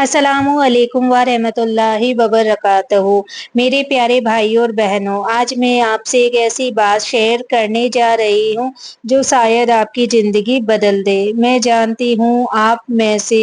अस्सलाम वालेकुम व रहमतुल्लाहि व बरकातहू। मेरे प्यारे भाइयों और बहनों, आज मैं आपसे एक ऐसी बात शेयर करने जा रही हूँ जो शायद आपकी ज़िंदगी बदल दे। मैं जानती हूँ आप में से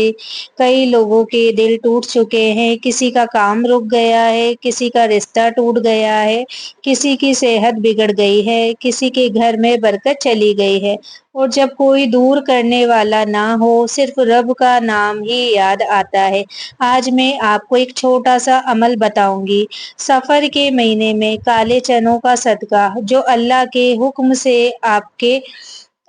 कई लोगों के दिल टूट चुके हैं, किसी का काम रुक गया है, किसी का रिश्ता टूट गया है, किसी की सेहत बिगड़ गई है, किसी के घर में बरकत चली गई है। और जब कोई दूर करने वाला ना हो, सिर्फ रब का नाम ही याद आता है। आज मैं आपको एक छोटा सा अमल बताऊंगी। सफर के महीने में काले चनों का सदका जो अल्लाह के हुक्म से आपके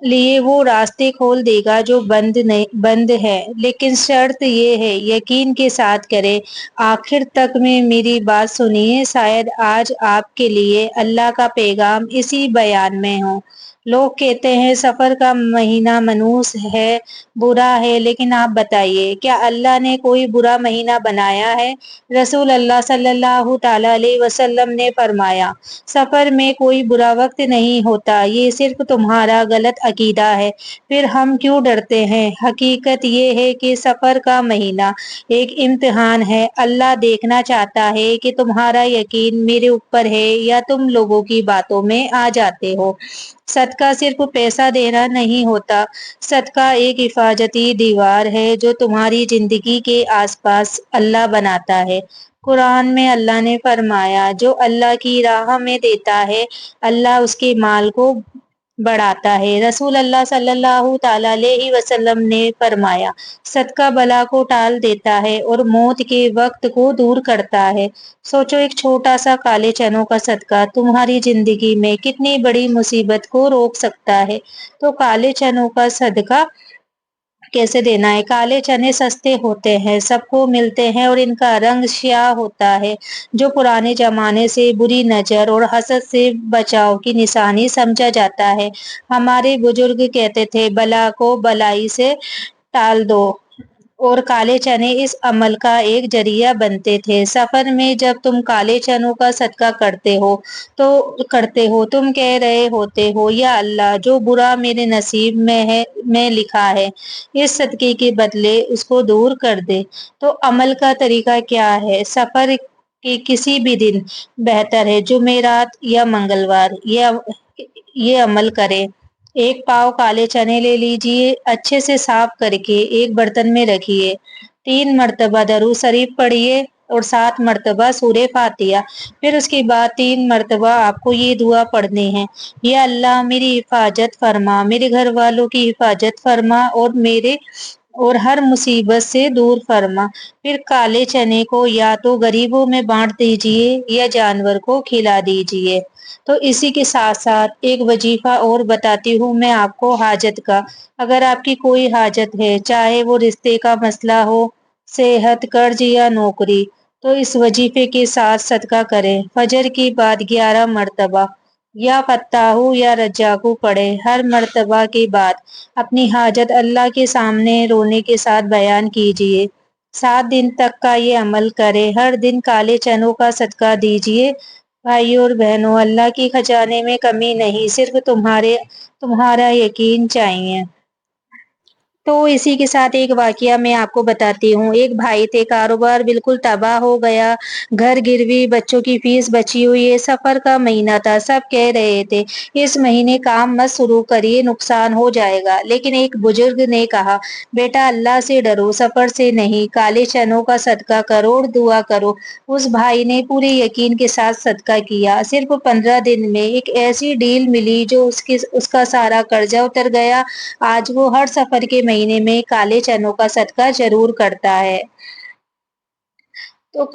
लिए वो रास्ते खोल देगा जो बंद है। लेकिन शर्त ये है, यकीन के साथ करें। आखिर तक में मेरी बात सुनिए, शायद आज आपके लिए अल्लाह का पैगाम इसी बयान में हो। लोग कहते हैं सफर का महीना मनूस है, बुरा है, लेकिन आप बताइए, क्या अल्लाह ने कोई बुरा महीना बनाया है? रसूल अल्लाह सल्लल्लाहु ताला अलैहि वसल्लम ने फरमाया, सफर में कोई बुरा वक्त नहीं होता, ये सिर्फ तुम्हारा गलत अकीदा है। फिर हम क्यों डरते हैं? हकीकत ये है कि सफर का महीना एक इम्तिहान है। अल्लाह देखना चाहता है कि तुम्हारा यकीन मेरे ऊपर है या तुम लोगों की बातों में आ जाते हो। सदका सिर्फ पैसा देना नहीं होता, सदका एक हिफाजती दीवार है जो तुम्हारी जिंदगी के आसपास अल्लाह बनाता है। कुरान में अल्लाह ने फरमाया, जो अल्लाह की राह में देता है, अल्लाह उसके माल को बढ़ाता है। रसूल अल्लाह सल्लल्लाहु ताला अलैहि वसल्लम ने फरमाया, सदका बला को टाल देता है और मौत के वक्त को दूर करता है। सोचो, एक छोटा सा काले चनों का सदका तुम्हारी जिंदगी में कितनी बड़ी मुसीबत को रोक सकता है। तो काले चनों का सदका कैसे देना है? काले चने सस्ते होते हैं, सबको मिलते हैं और इनका रंग स्याह होता है, जो पुराने जमाने से बुरी नजर और हसद से बचाव की निशानी समझा जाता है। हमारे बुजुर्ग कहते थे, बला को बलाई से टाल दो, और काले चने इस अमल का एक जरिया बनते थे। सफर में जब तुम काले चनों का सदका करते हो, तुम कह रहे होते हो, या अल्लाह, जो बुरा मेरे नसीब में है, में लिखा है, इस सदके के बदले उसको दूर कर दे। तो अमल का तरीका क्या है? सफर के किसी भी दिन बेहतर है, जुमेरात या मंगलवार, या ये अमल करें। एक पाव काले चने ले लीजिए, अच्छे से साफ करके एक बर्तन में रखिए। 3 मर्तबा दरूद शरीफ पढ़िए और 7 मर्तबा सूरे फातिहा। फिर उसके बाद 3 मर्तबा आपको ये दुआ पढ़नी है, या अल्लाह मेरी हिफाजत फरमा, मेरे घर वालों की हिफाजत फरमा और हर मुसीबत से दूर फरमा। फिर काले चने को या तो गरीबों में बांट दीजिए या जानवर को खिला दीजिए। तो इसी के साथ साथ एक वजीफा और बताती हूँ मैं आपको हाजत का। अगर आपकी कोई हाजत है, चाहे वो रिश्ते का मसला हो, सेहत, कर्ज या नौकरी, तो इस वजीफे के साथ सदका करें। फजर की बाद 11 मर्तबा या फत्ताहू या रज्जाकू पढ़े। हर मर्तबा के बाद अपनी हाजत अल्लाह के सामने रोने के साथ बयान कीजिए। 7 दिन तक का ये अमल करें। हर दिन काले चनों का सदका दीजिए। भाइयों और बहनों, अल्लाह की खजाने में कमी नहीं, सिर्फ तुम्हारा यकीन चाहिए। तो इसी के साथ एक वाकया मैं आपको बताती हूँ। एक भाई थे, कारोबार बिल्कुल तबाह हो गया, घर गिरवी, बच्चों की फीस बची हुई है, सफर का महीना था, सब कह रहे थे इस महीने काम मत शुरू करिए, नुकसान हो जाएगा। लेकिन एक बुजुर्ग ने कहा, बेटा अल्लाह से डरो, सफर से नहीं, काले चनों का सदका करो और दुआ करो। उस भाई ने पूरे यकीन के साथ सदका किया। सिर्फ 15 दिन में एक ऐसी डील मिली जो उसका सारा कर्जा उतर गया। आज वो हर सफर के महीने में काले चनों का सदका जरूर करता है। तो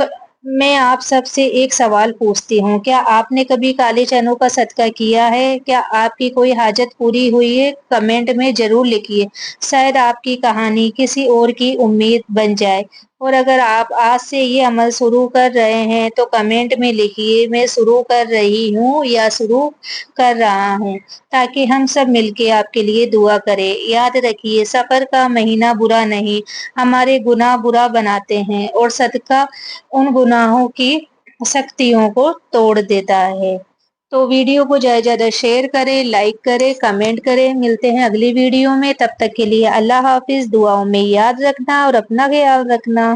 मैं आप सबसे एक सवाल पूछती हूँ, क्या आपने कभी काले चनों का सदका किया है? क्या आपकी कोई हाजत पूरी हुई है? कमेंट में जरूर लिखिए, शायद आपकी कहानी किसी और की उम्मीद बन जाए। और अगर आप आज से ये अमल शुरू कर रहे हैं तो कमेंट में लिखिए, मैं शुरू कर रही हूँ या शुरू कर रहा हूँ, ताकि हम सब मिलके आपके लिए दुआ करें। याद रखिए, सफर का महीना बुरा नहीं, हमारे गुनाह बुरा बनाते हैं, और सदका उन गुनाहों की शक्तियों को तोड़ देता है। तो वीडियो को ज्यादा ज्यादा शेयर करें, लाइक करें, कमेंट करें। मिलते हैं अगली वीडियो में, तब तक के लिए अल्लाह हाफिज। दुआओं में याद रखना और अपना ख्याल रखना।